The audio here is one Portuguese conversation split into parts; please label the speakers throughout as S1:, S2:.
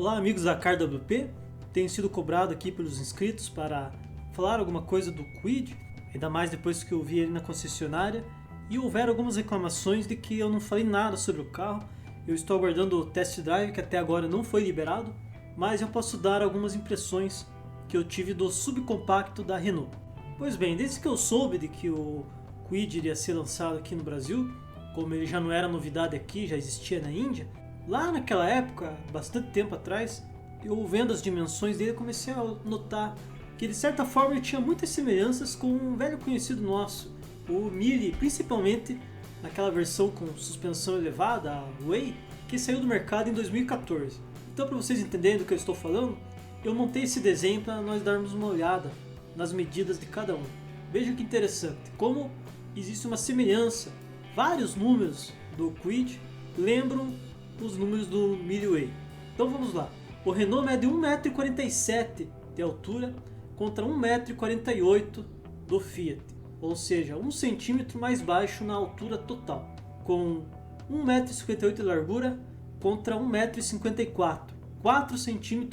S1: Olá amigos da CarWP, tenho sido cobrado aqui pelos inscritos para falar alguma coisa do Kwid, ainda mais depois que eu vi ele na concessionária, e houveram algumas reclamações de que eu não falei nada sobre o carro. Eu estou aguardando o test drive que até agora não foi liberado, mas eu posso dar algumas impressões que eu tive do subcompacto da Renault. Pois bem, desde que eu soube de que o Kwid iria ser lançado aqui no Brasil, como ele já não era novidade aqui, já existia na Índia, lá naquela época, bastante tempo atrás, eu vendo as dimensões dele comecei a notar que de certa forma ele tinha muitas semelhanças com um velho conhecido nosso, o Mille, principalmente naquela versão com suspensão elevada, a Way, que saiu do mercado em 2014. Então, para vocês entenderem do que eu estou falando, eu montei esse desenho para nós darmos uma olhada nas medidas de cada um. Veja que interessante, como existe uma semelhança. Vários números do Kwid lembram os números do Mille Way. Então vamos lá. O Renault mede 1,47 m de altura contra 1,48 m do Fiat, ou seja, 1 cm mais baixo na altura total, com 1,58 m de largura contra 1,54 m, 4 cm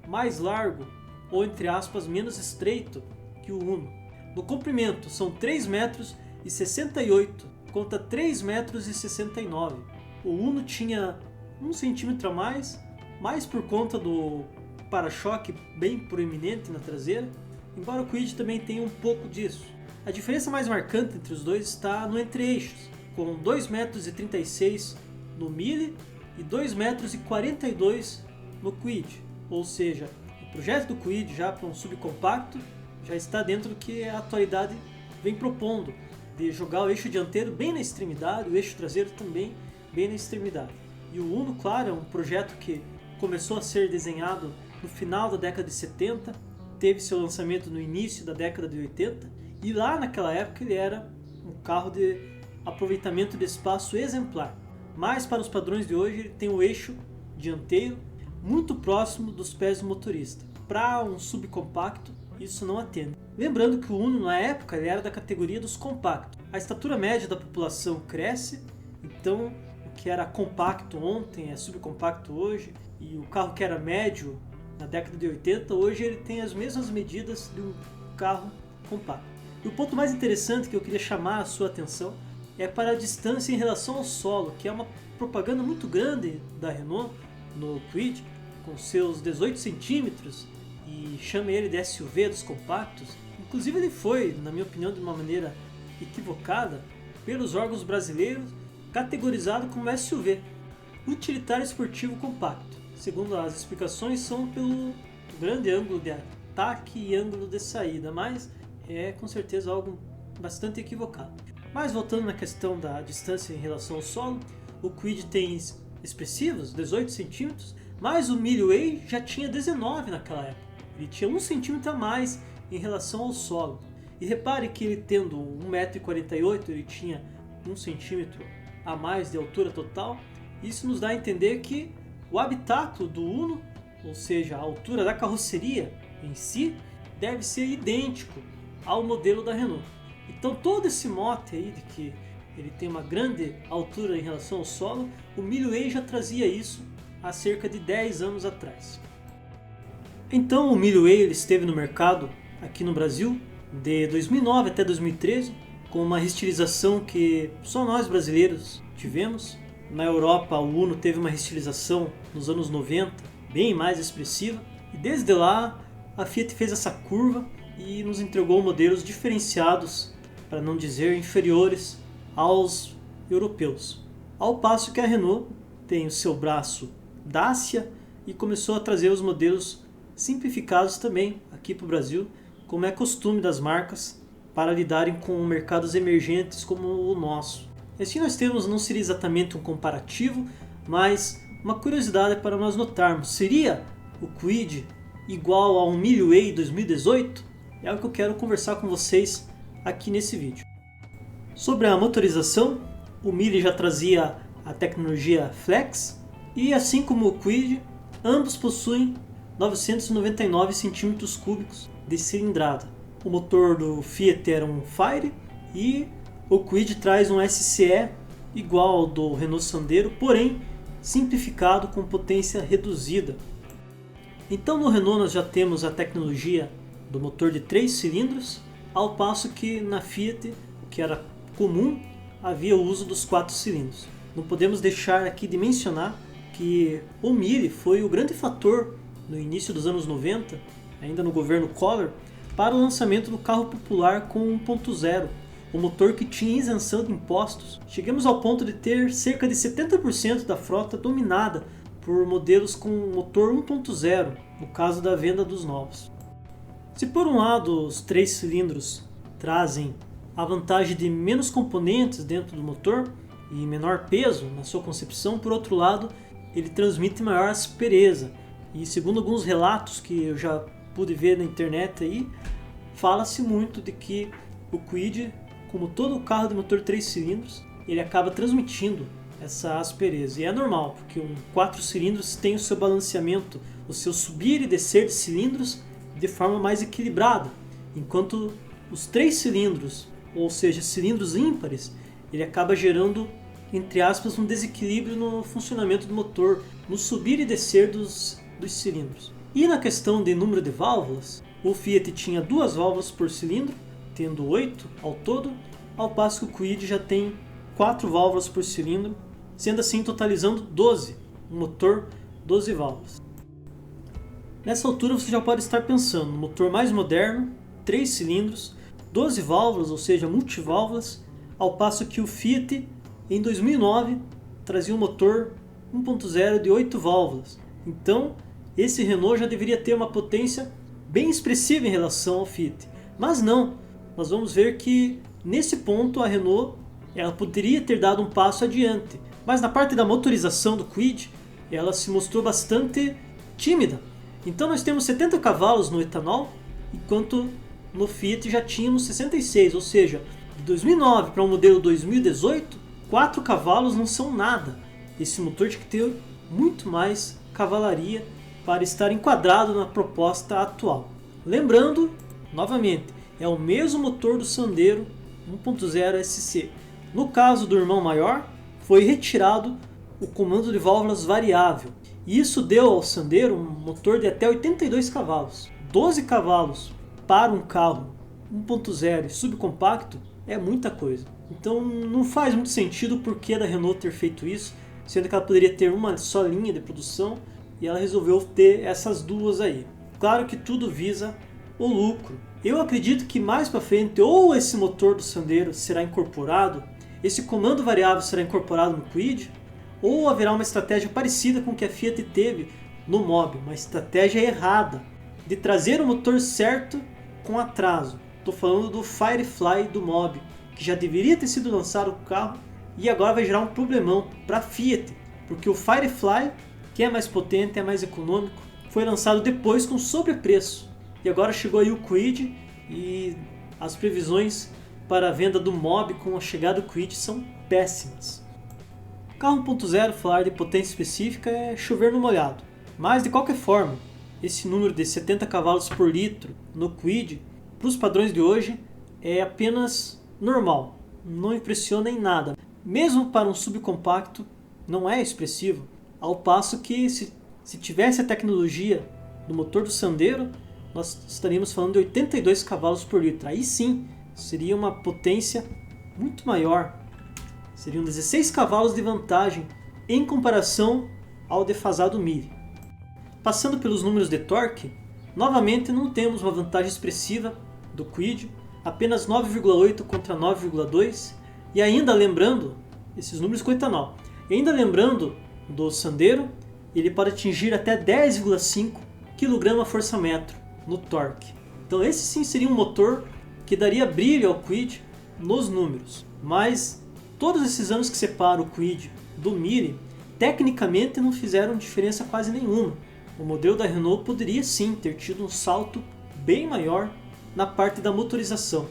S1: mais largo, ou entre aspas, menos estreito que o Uno. No comprimento são 3,68 m contra 3,69 m. O Uno tinha 1 cm a mais por conta do para-choque bem proeminente na traseira, embora o Kwid também tenha um pouco disso. A diferença mais marcante entre os dois está no entre-eixos, com 2,36 m no Mille e 2,42 m no Kwid, ou seja, o projeto do Kwid já para um subcompacto já está dentro do que a atualidade vem propondo, de jogar o eixo dianteiro bem na extremidade, o eixo traseiro também bem na extremidade. E o Uno, claro, é um projeto que começou a ser desenhado no final da década de 70, teve seu lançamento no início da década de 80, e lá naquela época ele era um carro de aproveitamento de espaço exemplar. Mas para os padrões de hoje ele tem o eixo dianteiro muito próximo dos pés do motorista. Para um subcompacto isso não atende. Lembrando que o Uno na época ele era da categoria dos compactos. A estatura média da população cresce, então o que era compacto ontem é subcompacto hoje, e o carro que era médio na década de 80, hoje ele tem as mesmas medidas de um carro compacto. E o ponto mais interessante que eu queria chamar a sua atenção é para a distância em relação ao solo, que é uma propaganda muito grande da Renault no Kwid, com seus 18 centímetros, e chama ele de SUV dos compactos. Inclusive ele foi, na minha opinião, de uma maneira equivocada, pelos órgãos brasileiros, categorizado como SUV, utilitário esportivo compacto. Segundo as explicações, são pelo grande ângulo de ataque e ângulo de saída, mas é com certeza algo bastante equivocado. Mas voltando na questão da distância em relação ao solo, o Kwid tem expressivos 18 cm, mas o Mille Way já tinha 19 naquela época. Ele tinha 1 cm a mais em relação ao solo. E repare que ele tendo 1,48 m, ele tinha 1 cm a mais de altura total. Isso nos dá a entender que o habitáculo do Uno, ou seja, a altura da carroceria em si, deve ser idêntico ao modelo da Renault. Então todo esse mote aí de que ele tem uma grande altura em relação ao solo, o Mille Way já trazia isso há cerca de 10 anos atrás. Então o Mille Way ele esteve no mercado aqui no Brasil de 2009 até 2013, com uma restilização que só nós brasileiros tivemos. Na Europa o Uno teve uma restilização nos anos 90, bem mais expressiva, e desde lá a Fiat fez essa curva e nos entregou modelos diferenciados, para não dizer inferiores aos europeus. Ao passo que a Renault tem o seu braço Dacia e começou a trazer os modelos simplificados também aqui para o Brasil, como é costume das marcas para lidarem com mercados emergentes como o nosso. Assim nós temos, não seria exatamente um comparativo, mas uma curiosidade para nós notarmos. Seria o Kwid igual a um Mille Way 2018? É o que eu quero conversar com vocês aqui nesse vídeo. Sobre a motorização, o Mille já trazia a tecnologia Flex, e assim como o Kwid, ambos possuem 999 cm3 de cilindrada. O motor do Fiat era um Fire e o Kwid traz um SCE igual ao do Renault Sandero, porém simplificado com potência reduzida. Então no Renault nós já temos a tecnologia do motor de 3 cilindros, ao passo que na Fiat, o que era comum, havia o uso dos 4 cilindros. Não podemos deixar aqui de mencionar que o Mille foi o grande fator no início dos anos 90, ainda no governo Collor, para o lançamento do carro popular com 1.0, o motor que tinha isenção de impostos. Chegamos ao ponto de ter cerca de 70% da frota dominada por modelos com motor 1.0, no caso da venda dos novos. Se por um lado os 3 cilindros trazem a vantagem de menos componentes dentro do motor e menor peso na sua concepção, por outro lado ele transmite maior aspereza. E segundo alguns relatos que eu já pude ver na internet aí, fala-se muito de que o Kwid, como todo carro de motor 3 cilindros, ele acaba transmitindo essa aspereza. E é normal, porque um 4 cilindros tem o seu balanceamento, o seu subir e descer de cilindros de forma mais equilibrada, enquanto os 3 cilindros, ou seja, cilindros ímpares, ele acaba gerando, entre aspas, um desequilíbrio no funcionamento do motor, no subir e descer dos cilindros. E na questão de número de válvulas, o Fiat tinha 2 válvulas por cilindro, tendo 8 ao todo, ao passo que o Kwid já tem 4 válvulas por cilindro, sendo assim totalizando 12, um motor 12 válvulas. Nessa altura você já pode estar pensando no motor mais moderno, 3 cilindros, 12 válvulas, ou seja, multiválvulas, ao passo que o Fiat em 2009 trazia um motor 1.0 de 8 válvulas. Então esse Renault já deveria ter uma potência bem expressiva em relação ao Fiat. Mas não, nós vamos ver que nesse ponto a Renault ela poderia ter dado um passo adiante. Mas na parte da motorização do Kwid, ela se mostrou bastante tímida. Então nós temos 70 cavalos no etanol, enquanto no Fiat já tínhamos 66, ou seja, de 2009 para o modelo 2018, 4 cavalos não são nada. Esse motor tinha que ter muito mais cavalaria para estar enquadrado na proposta atual. Lembrando, novamente, é o mesmo motor do Sandero 1.0 SC. No caso do irmão maior, foi retirado o comando de válvulas variável. E isso deu ao Sandero um motor de até 82 cavalos. 12 cavalos para um carro 1.0 e subcompacto é muita coisa. Então não faz muito sentido o porquê da Renault ter feito isso, sendo que ela poderia ter uma só linha de produção e ela resolveu ter essas duas aí. Claro que tudo visa o lucro. Eu acredito que mais para frente ou esse motor do Sandero será incorporado, esse comando variável será incorporado no Kwid, ou haverá uma estratégia parecida com o que a Fiat teve no Mobi, uma estratégia errada de trazer o motor certo com atraso. Estou falando do Firefly do Mobi, que já deveria ter sido lançado o carro e agora vai gerar um problemão para a Fiat, porque o Firefly, que é mais potente, é mais econômico, foi lançado depois com sobrepreço. E agora chegou aí o Kwid e as previsões para a venda do Mobi com a chegada do Kwid são péssimas. Carro 1.0, falar de potência específica é chover no molhado. Mas de qualquer forma, esse número de 70 cavalos por litro no Kwid, para os padrões de hoje, é apenas normal. Não impressiona em nada. Mesmo para um subcompacto, não é expressivo. Ao passo que se tivesse a tecnologia do motor do Sandero, nós estaríamos falando de 82 cavalos por litro. Aí sim, seria uma potência muito maior. Seriam 16 cavalos de vantagem em comparação ao defasado Mille. Passando pelos números de torque, novamente não temos uma vantagem expressiva do Kwid, apenas 9,8 contra 9,2. E ainda lembrando, esses números com etanol, e ainda lembrando do Sandero, ele pode atingir até 10,5 kgfm no torque. Então esse sim seria um motor que daria brilho ao Kwid nos números. Mas todos esses anos que separam o Kwid do Mille, tecnicamente não fizeram diferença quase nenhuma. O modelo da Renault poderia sim ter tido um salto bem maior na parte da motorização.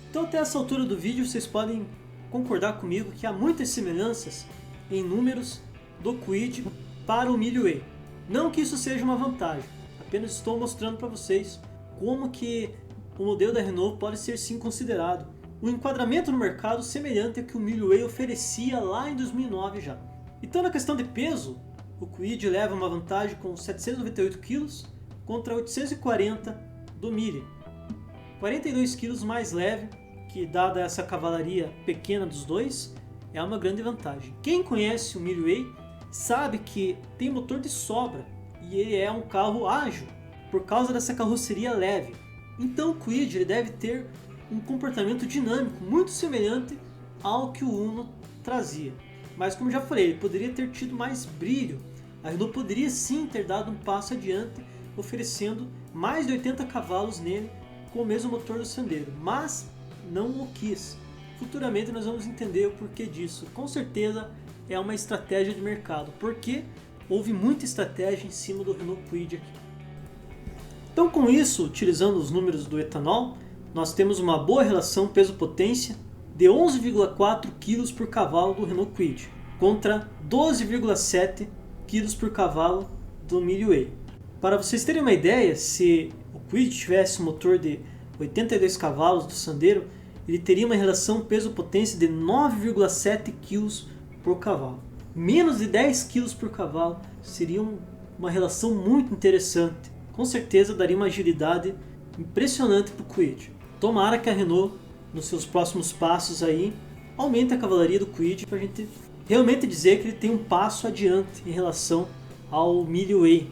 S1: Então até essa altura do vídeo vocês podem concordar comigo que há muitas semelhanças em números do Kwid para o Mille Way. Não que isso seja uma vantagem, apenas estou mostrando para vocês como que o modelo da Renault pode ser sim considerado um enquadramento no mercado semelhante ao que o Mille Way oferecia lá em 2009 já. Então na questão de peso, o Kwid leva uma vantagem com 798 kg contra 840 do Mille. 42 kg mais leve, que dada essa cavalaria pequena dos dois, é uma grande vantagem. Quem conhece o Mille Way sabe que tem motor de sobra e ele é um carro ágil por causa dessa carroceria leve. Então o Kwid ele deve ter um comportamento dinâmico muito semelhante ao que o Uno trazia. Mas como já falei, ele poderia ter tido mais brilho. A Renault poderia sim ter dado um passo adiante, oferecendo mais de 80 cavalos nele com o mesmo motor do Sandero, mas não o quis. Futuramente nós vamos entender o porquê disso. Com certeza é uma estratégia de mercado, porque houve muita estratégia em cima do Renault Kwid aqui. Então com isso, utilizando os números do etanol, nós temos uma boa relação peso-potência de 11,4 kg por cavalo do Renault Kwid contra 12,7 kg por cavalo do Mille Way. Para vocês terem uma ideia, se o Kwid tivesse um motor de 82 cavalos do Sandero, ele teria uma relação peso-potência de 9,7 kg por cavalo. Menos de 10 kg por cavalo seria uma relação muito interessante. Com certeza daria uma agilidade impressionante para o Kwid. Tomara que a Renault, nos seus próximos passos aí, aumente a cavalaria do Kwid para a gente realmente dizer que ele tem um passo adiante em relação ao Mille Way.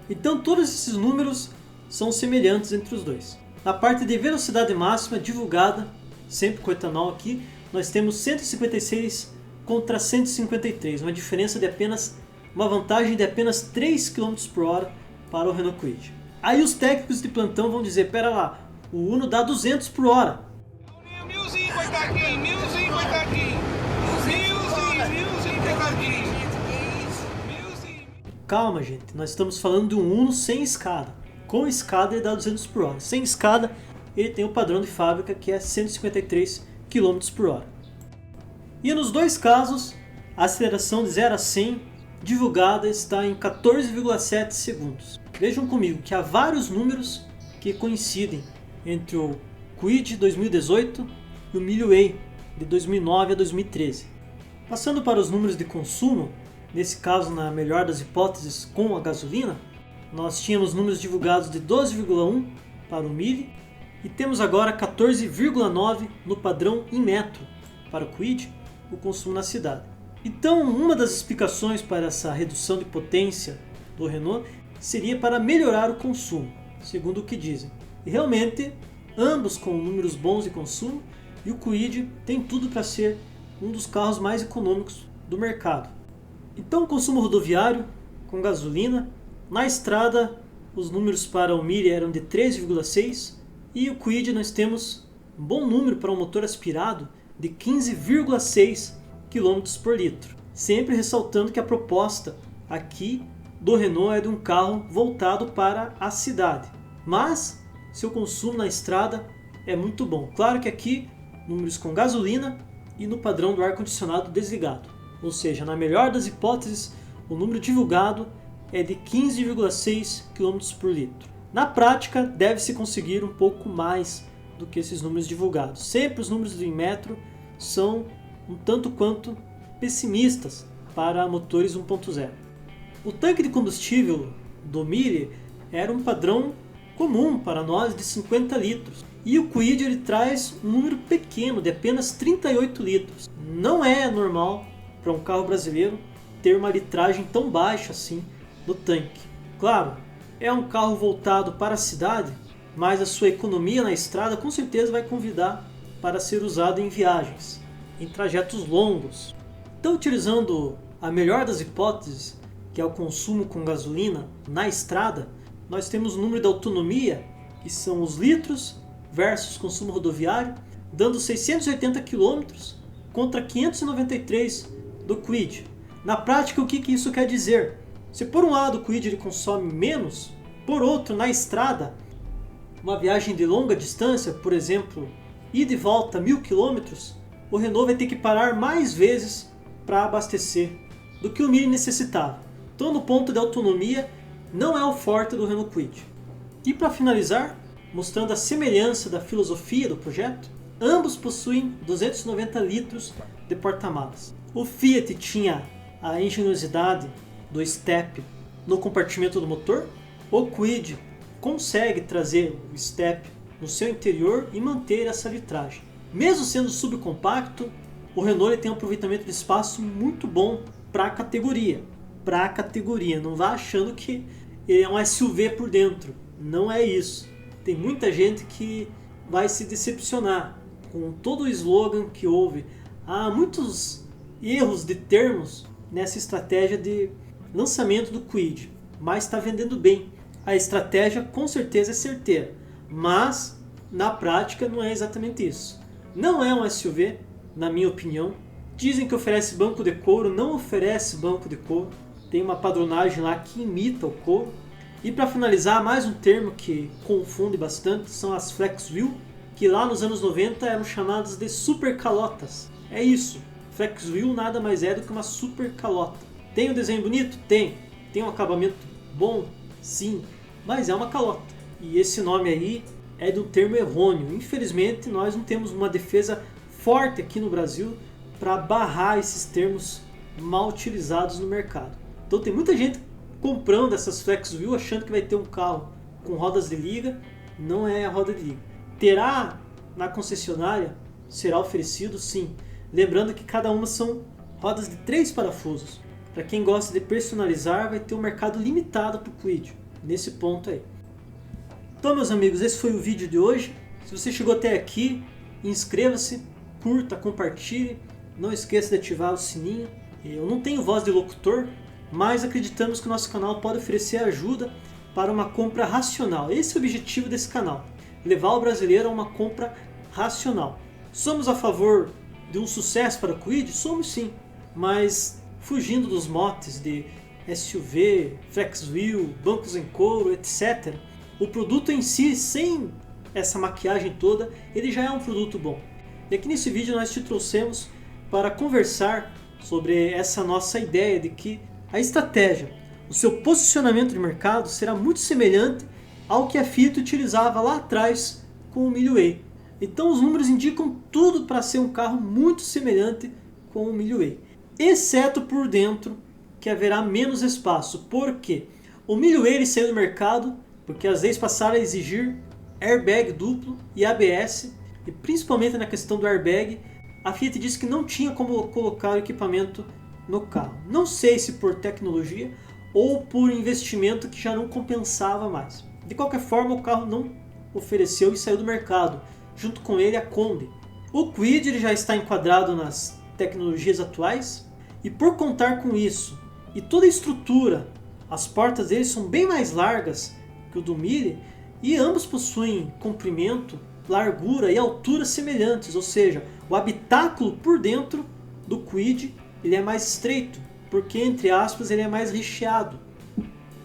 S1: Então todos esses números são semelhantes entre os dois. Na parte de velocidade máxima divulgada, sempre com etanol aqui, nós temos 156 contra 153, uma diferença de uma vantagem de apenas 3 km por hora para o Renault Kwid. Aí os técnicos de plantão vão dizer, pera lá, o Uno dá 200 por hora.
S2: Milzinho, coitadinho, milzinho, coitadinho. Milzinho, coitadinho.
S1: Calma, gente, nós estamos falando de um Uno sem escada. Com escada ele dá 200 por hora. Sem escada ele tem o padrão de fábrica que é 153 km por hora. E nos dois casos, a aceleração de 0 a 100 divulgada está em 14,7 segundos. Vejam comigo que há vários números que coincidem entre o Kwid 2018 e o Mille Way de 2009 a 2013. Passando para os números de consumo, nesse caso na melhor das hipóteses com a gasolina, nós tínhamos números divulgados de 12,1 para o Mille e temos agora 14,9 no padrão em metro para o Kwid, o consumo na cidade. Então uma das explicações para essa redução de potência do Renault seria para melhorar o consumo, segundo o que dizem. E realmente, ambos com números bons de consumo, e o Kwid tem tudo para ser um dos carros mais econômicos do mercado. Então o consumo rodoviário com gasolina, na estrada os números para o Mille eram de 3,6 e o Kwid nós temos um bom número para um motor aspirado de 15,6 km por litro. Sempre ressaltando que a proposta aqui do Renault é de um carro voltado para a cidade, mas seu consumo na estrada é muito bom. Claro que aqui números com gasolina e no padrão do ar-condicionado desligado. Ou seja, na melhor das hipóteses, o número divulgado é de 15,6 km por litro. Na prática, deve-se conseguir um pouco mais do que esses números divulgados. Sempre os números do Inmetro são um tanto quanto pessimistas para motores 1.0. O tanque de combustível do Mille era um padrão comum para nós de 50 litros. E o Kwid ele traz um número pequeno de apenas 38 litros. Não é normal para um carro brasileiro ter uma litragem tão baixa assim no tanque. Claro, é um carro voltado para a cidade, mas a sua economia na estrada com certeza vai convidar para ser usado em viagens, em trajetos longos. Então, utilizando a melhor das hipóteses, que é o consumo com gasolina na estrada, nós temos o número da autonomia, que são os litros versus consumo rodoviário, dando 680 km contra 593 do Kwid. Na prática, o que isso quer dizer? Se por um lado o Kwid ele consome menos, por outro, na estrada, uma viagem de longa distância, por exemplo, ida e volta 1000 km, o Renault vai ter que parar mais vezes para abastecer do que o Mille necessitava. Então, no ponto de autonomia, não é o forte do Renault Kwid. E para finalizar, mostrando a semelhança da filosofia do projeto, ambos possuem 290 litros de porta-malas. O Fiat tinha a engenhosidade do step no compartimento do motor, o Kwid consegue trazer o step no seu interior e manter essa litragem. Mesmo sendo subcompacto, o Renault tem um aproveitamento de espaço muito bom para a categoria. Não vá achando que ele é um SUV por dentro. Não é isso. Tem muita gente que vai se decepcionar com todo o slogan que houve. Há muitos erros de termos nessa estratégia de lançamento do Kwid, mas está vendendo bem. A estratégia com certeza é certeira, mas na prática não é exatamente isso. Não é um SUV, na minha opinião. Dizem que oferece banco de couro, não oferece banco de couro. Tem uma padronagem lá que imita o couro. E para finalizar, mais um termo que confunde bastante são as flex wheel, que lá nos anos 90 eram chamadas de super calotas. É isso, flex wheel nada mais é do que uma super calota. Tem um desenho bonito? Tem. Tem um acabamento bom? Sim, mas é uma calota. E esse nome aí é do termo errôneo. Infelizmente, nós não temos uma defesa forte aqui no Brasil para barrar esses termos mal utilizados no mercado. Então tem muita gente comprando essas flex wheel achando que vai ter um carro com rodas de liga. Não é a roda de liga. Terá na concessionária, será oferecido sim. Lembrando que cada uma são rodas de 3 parafusos. Para quem gosta de personalizar, vai ter um mercado limitado para o Kwid, nesse ponto aí. Então, meus amigos, esse foi o vídeo de hoje. Se você chegou até aqui, inscreva-se, curta, compartilhe. Não esqueça de ativar o sininho. Eu não tenho voz de locutor, mas acreditamos que o nosso canal pode oferecer ajuda para uma compra racional. Esse é o objetivo desse canal, levar o brasileiro a uma compra racional. Somos a favor de um sucesso para o Kwid? Somos sim, mas fugindo dos motes de SUV, flex wheel, bancos em couro, etc. O produto em si, sem essa maquiagem toda, ele já é um produto bom. E aqui nesse vídeo nós te trouxemos para conversar sobre essa nossa ideia de que a estratégia, o seu posicionamento de mercado será muito semelhante ao que a Fiat utilizava lá atrás com o Milho Way. Então os números indicam tudo para ser um carro muito semelhante com o Milho Way, exceto por dentro, que haverá menos espaço. Por quê? O Milho Way ele saiu do mercado porque as leis passaram a exigir airbag duplo e ABS, e principalmente na questão do airbag, a Fiat disse que não tinha como colocar o equipamento no carro. Não sei se por tecnologia ou por investimento que já não compensava mais. De qualquer forma, o carro não ofereceu e saiu do mercado, junto com ele a Kombi. O Kwid ele já está enquadrado nas tecnologias atuais, e por contar com isso e toda a estrutura, as portas dele são bem mais largas que o do Mille, e ambos possuem comprimento, largura e altura semelhantes, ou seja, o habitáculo por dentro do Kwid ele é mais estreito, porque entre aspas ele é mais recheado,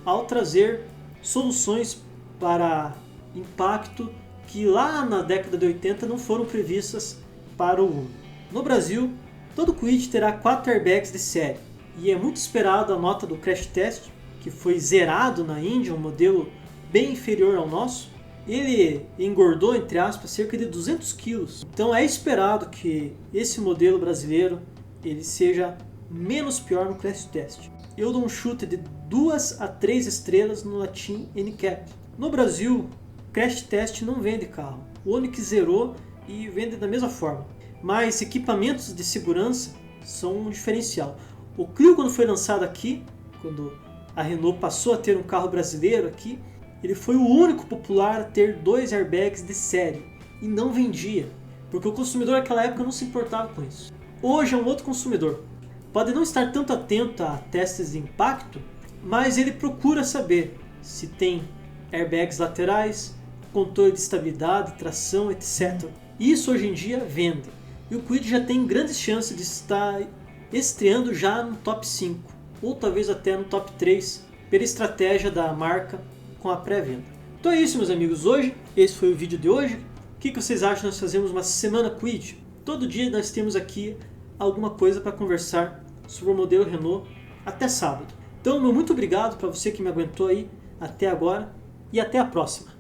S1: ao trazer soluções para impacto que lá na década de 80 não foram previstas para o Uno. No Brasil, todo Kwid terá 4 airbags de série, e é muito esperado a nota do crash test, que foi zerado na Índia, um modelo bem inferior ao nosso. Ele engordou, entre aspas, cerca de 200 kg. Então é esperado que esse modelo brasileiro ele seja menos pior no crash test. Eu dou um chute de 2 a 3 estrelas no Latin NCAP. No Brasil, crash test não vende carro. O Onix zerou e vende da mesma forma. Mas equipamentos de segurança são um diferencial. O Clio, quando foi lançado aqui, quando a Renault passou a ter um carro brasileiro aqui, ele foi o único popular a ter 2 airbags de série e não vendia, porque o consumidor naquela época não se importava com isso. Hoje é um outro consumidor. Pode não estar tanto atento a testes de impacto, mas ele procura saber se tem airbags laterais, controle de estabilidade, tração, etc. Isso hoje em dia vende. E o Kwid já tem grandes chances de estar estreando já no top 5, ou talvez até no top 3, pela estratégia da marca com a pré-venda. Então é isso, meus amigos. Esse foi o vídeo de hoje. O que vocês acham de nós fazermos uma semana Kwid? Todo dia nós temos aqui alguma coisa para conversar sobre o modelo Renault até sábado. Então, meu muito obrigado para você que me aguentou aí até agora e até a próxima.